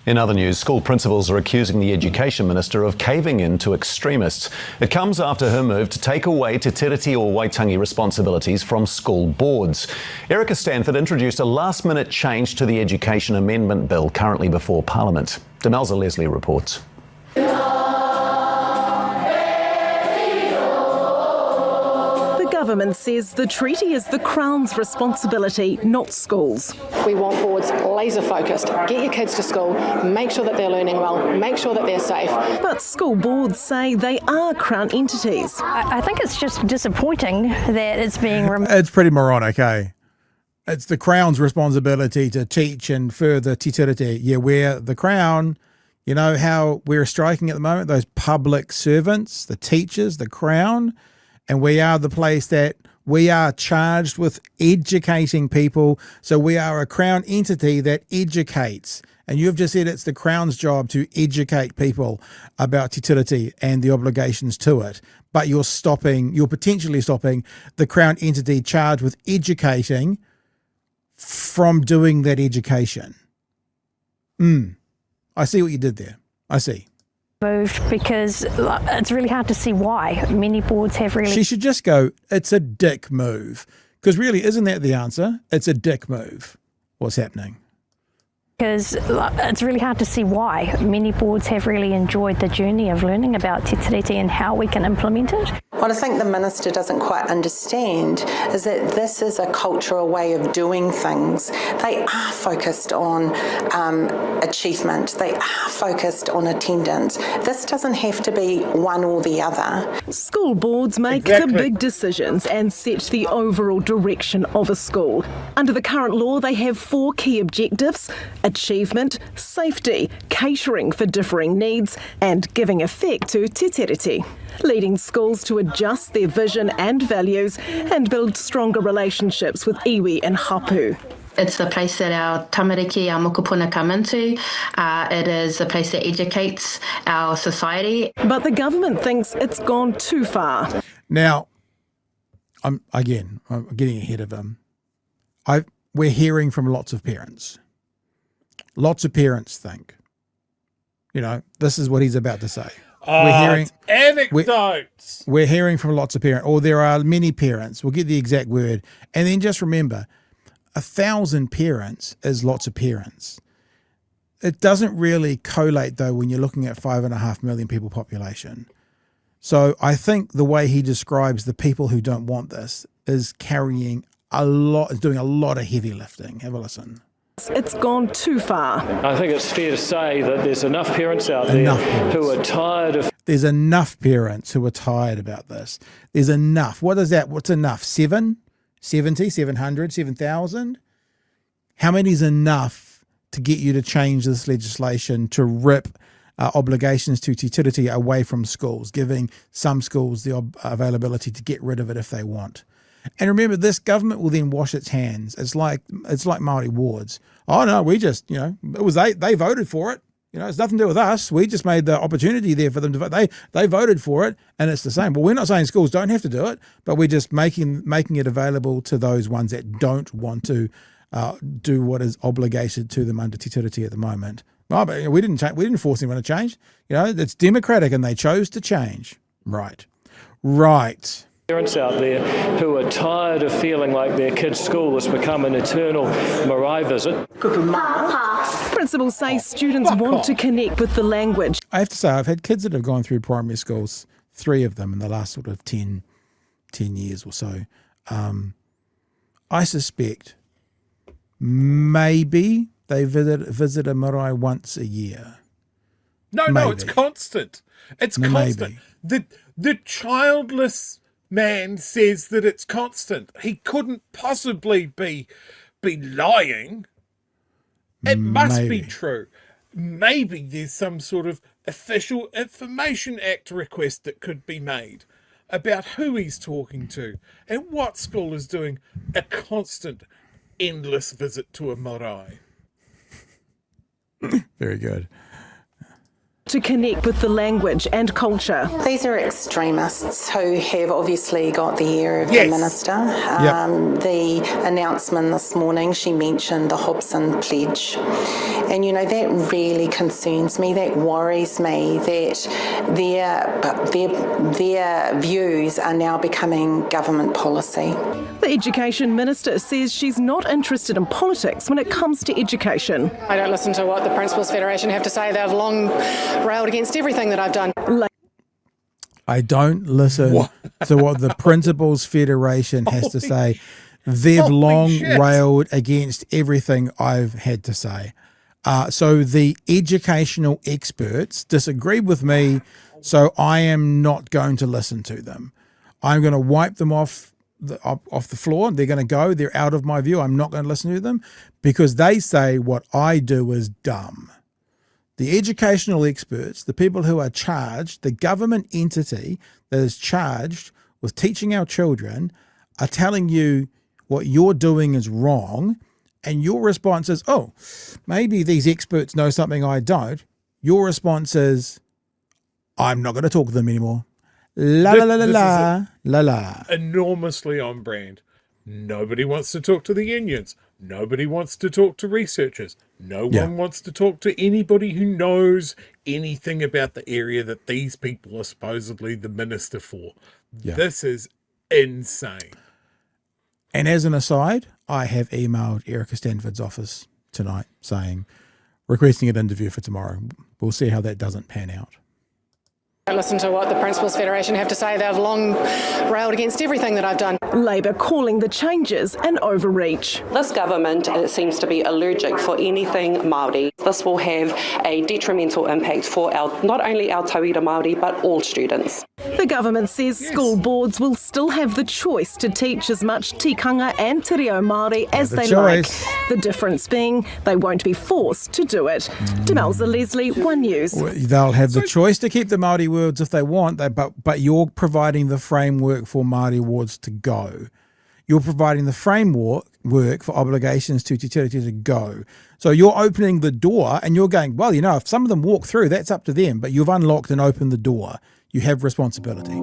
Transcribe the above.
In other news, school principals are accusing the Education Minister of caving in to extremists. It comes after her move to take away te tiriti or Waitangi responsibilities from school boards. Erica Stanford introduced a last-minute change to the Education Amendment Bill currently before Parliament. Demelza Leslie reports. The government says the treaty is the Crown's responsibility, not schools. We want boards laser focused. Get your kids to school, make sure that they're learning well, make sure that they're safe. But school boards say they are Crown entities. I think it's just disappointing that it's being removed. It's pretty moronic, eh? It's the Crown's responsibility to teach and further te tiriti. Yeah, we're the Crown. You know how we're striking at the moment? Those public servants, the teachers, the Crown. And we are the place that we are charged with educating people. So we are a Crown entity that educates. And you've just said it's the Crown's job to educate people about te tiriti and the obligations to it. But you're potentially stopping the Crown entity charged with educating from doing that education. I see what you did there. I see. Moved because it's really hard to see why. Many boards have really... She should just go, it's a dick move. Because really, isn't that the answer? It's a dick move. What's happening? Because it's really hard to see why. Many boards have really enjoyed the journey of learning about te tiriti and how we can implement it. What I think the Minister doesn't quite understand is that this is a cultural way of doing things. They are focused on achievement. They are focused on attendance. This doesn't have to be one or the other. School boards make the big decisions and set the overall direction of a school. Under the current law, they have 4 key objectives: achievement, safety, catering for differing needs, and giving effect to te tiriti, leading schools to adjust their vision and values and build stronger relationships with iwi and hapu. It's the place that our tamariki, our mokopuna come into. It is the place that educates our society. But the government thinks it's gone too far. Now, I'm getting ahead of him. We're hearing from lots of parents. Lots of parents think, this is what he's about to say. It's anecdotes. We're hearing from lots of parents, or there are many parents. We'll get the exact word. And then just remember, 1,000 parents is lots of parents. It doesn't really collate, though, when you're looking at 5.5 million people population. So I think the way he describes the people who don't want this is doing a lot of heavy lifting. Have a listen. It's gone too far. I think it's fair to say that there's enough parents out there who are tired of... There's enough parents who are tired about this. There's enough. What is that? What's enough? 7? 70? 700? 7,000? How many is enough to get you to change this legislation to rip obligations to te tiriti away from schools, giving some schools the availability to get rid of it if they want? And remember, this government will then wash its hands. It's like Māori wards. Oh no, we just, it was they voted for it. It's nothing to do with us. We just made the opportunity there for them to vote. They voted for it, and it's the same. Well, we're not saying schools don't have to do it, but we're just making it available to those ones that don't want to do what is obligated to them under te tiriti at the moment. Oh, but we didn't force anyone to change. It's democratic, and they chose to change. Right. Parents out there who are tired of feeling like their kid's school has become an eternal marae visit. Principals say students want to connect with the language. I have to say, I've had kids that have gone through primary schools, 3 of them in the last sort of 10 years or so. I suspect maybe they visit a marae once a year. No, it's constant. It's constant. Maybe. The childless man says that it's constant. He couldn't possibly be lying. It must be true. Maybe there's some sort of official Information Act request that could be made about who he's talking to and what school is doing a constant, endless visit to a marae. Very good. to connect with the language and culture. These are extremists who have obviously got the ear of Yes. the minister. The announcement this morning, she mentioned the Hobson Pledge. And, you know, that really concerns me. That worries me that their views are now becoming government policy. The Education Minister says she's not interested in politics when it comes to education. I don't listen to what the Principals Federation have to say. They've long railed against everything that I've done. I don't listen to what the Principals Federation has to say. They've long railed against everything I've had to say. So the educational experts disagree with me, so I am not going to listen to them. I'm going to wipe them off the floor. They're going to go. They're out of my view. I'm not going to listen to them because they say what I do is dumb. The educational experts, the people who are charged, the government entity that is charged with teaching our children are telling you what you're doing is wrong, and your response is, oh, maybe these experts know something I don't. Your response is, I'm not going to talk to them anymore. La la la la la la la. Enormously on brand. Nobody wants to talk to the unions. Nobody wants to talk to researchers. No one wants to talk to anybody who knows anything about the area that these people are supposedly the minister for. Yeah. This is insane. And as an aside, I have emailed Erica Stanford's office tonight saying, requesting an interview for tomorrow. We'll see how that doesn't pan out. I don't listen to what the Principals Federation have to say. They've long railed against everything that I've done. Labor calling the changes an overreach. This government seems to be allergic for anything Māori. This will have a detrimental impact for not only our tauira Māori, but all students. The government says school boards will still have the choice to teach as much tikanga and te reo Māori as they like. The difference being they won't be forced to do it. Demelza Leslie, One News. They'll have the choice to keep the Māori words if they want, but you're providing the framework for Māori wards to go. You're providing the framework for obligations to te tiriti to go. So you're opening the door and you're going, well, you know, if some of them walk through, that's up to them, but you've unlocked and opened the door. You have responsibility.